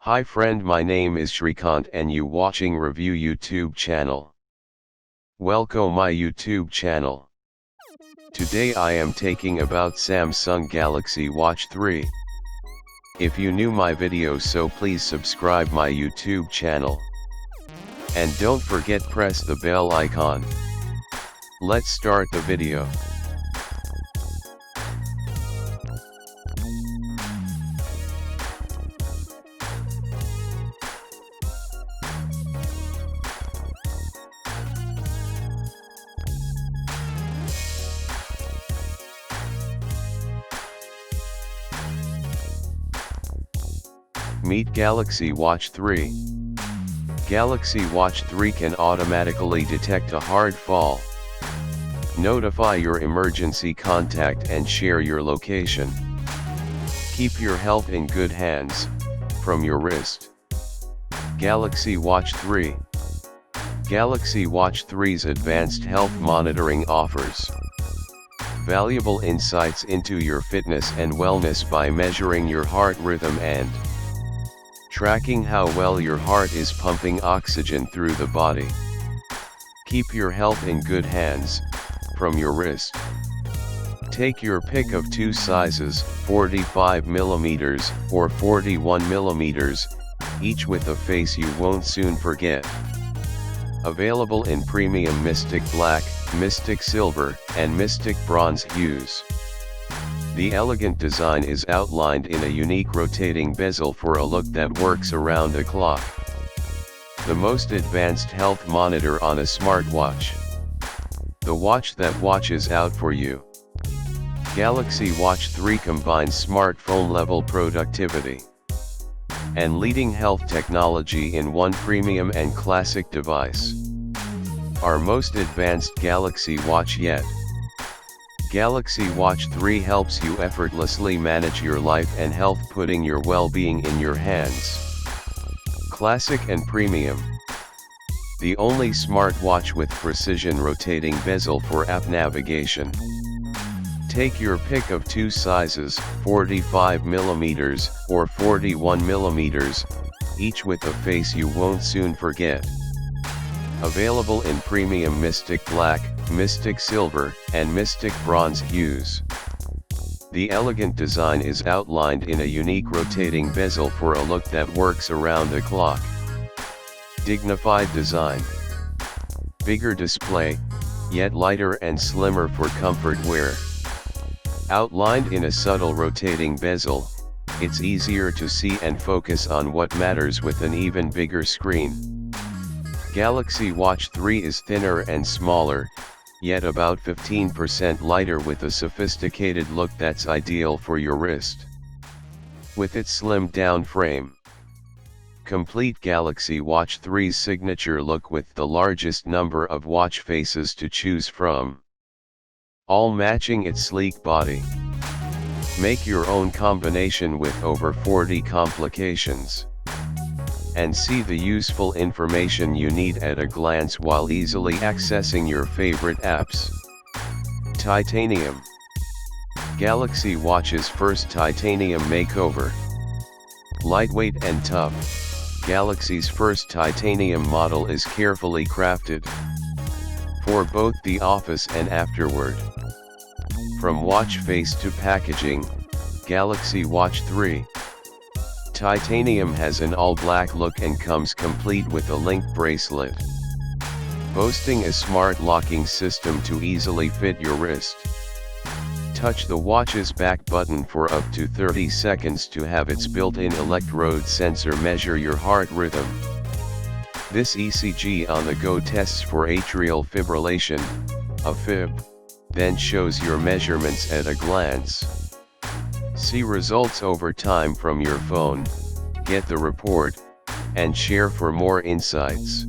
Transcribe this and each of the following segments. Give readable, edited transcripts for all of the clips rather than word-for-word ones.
Hi friend, my name is Shrikant and you watching review YouTube channel. Welcome my YouTube channel. Today I am taking about Samsung Galaxy Watch 3. If you new my video, so please subscribe my YouTube channel. And don't forget press the bell icon. Let's start the video. Meet Galaxy Watch 3. Galaxy Watch 3 can automatically detect a hard fall, notify your emergency contact and share your location. Keep your health in good hands, from your wrist. Galaxy Watch 3. Galaxy Watch 3's advanced health monitoring offers valuable insights into your fitness and wellness by measuring your heart rhythm and tracking how well your heart is pumping oxygen through the body. Keep your health in good hands, from your wrist. Take your pick of two sizes, 45mm or 41mm, each with a face you won't soon forget. Available in premium Mystic Black, Mystic Silver, and Mystic Bronze hues. The elegant design is outlined in a unique rotating bezel for a look that works around the clock. The most advanced health monitor on a smartwatch. The watch that watches out for you. Galaxy Watch 3 combines smartphone-level productivity and leading health technology in one premium and classic device. Our most advanced Galaxy Watch yet. Galaxy Watch 3 helps you effortlessly manage your life and health, putting your well-being in your hands. Classic and premium. The only smartwatch with precision rotating bezel for app navigation. Take your pick of two sizes, 45mm or 41mm, each with a face you won't soon forget. Available in premium Mystic Black, Mystic Silver, and Mystic Bronze hues. The elegant design is outlined in a unique rotating bezel for a look that works around the clock. Dignified design. Bigger display, yet lighter and slimmer for comfort wear. Outlined in a subtle rotating bezel, it's easier to see and focus on what matters with an even bigger screen. Galaxy Watch 3 is thinner and smaller, yet about 15% lighter with a sophisticated look that's ideal for your wrist. With its slimmed down frame. Complete Galaxy Watch 3's signature look with the largest number of watch faces to choose from, all matching its sleek body. Make your own combination with over 40 complications. And see the useful information you need at a glance while easily accessing your favorite apps. Titanium. Galaxy Watch's first titanium makeover. Lightweight and tough, Galaxy's first titanium model is carefully crafted for both the office and afterward. From watch face to packaging, Galaxy Watch 3. Titanium has an all-black look and comes complete with a link bracelet, boasting a smart locking system to easily fit your wrist. Touch the watch's back button for up to 30 seconds to have its built-in electrode sensor measure your heart rhythm. This ECG on the go tests for atrial fibrillation, AFib, then shows your measurements at a glance. See results over time from your phone, get the report, and share for more insights.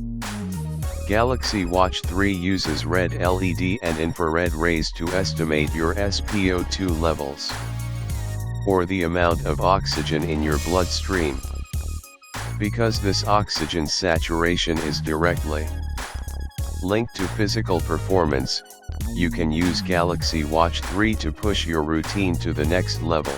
Galaxy Watch 3 uses red LED and infrared rays to estimate your SpO2 levels, or the amount of oxygen in your bloodstream. Because this oxygen saturation is directly linked to physical performance, you can use Galaxy Watch 3 to push your routine to the next level.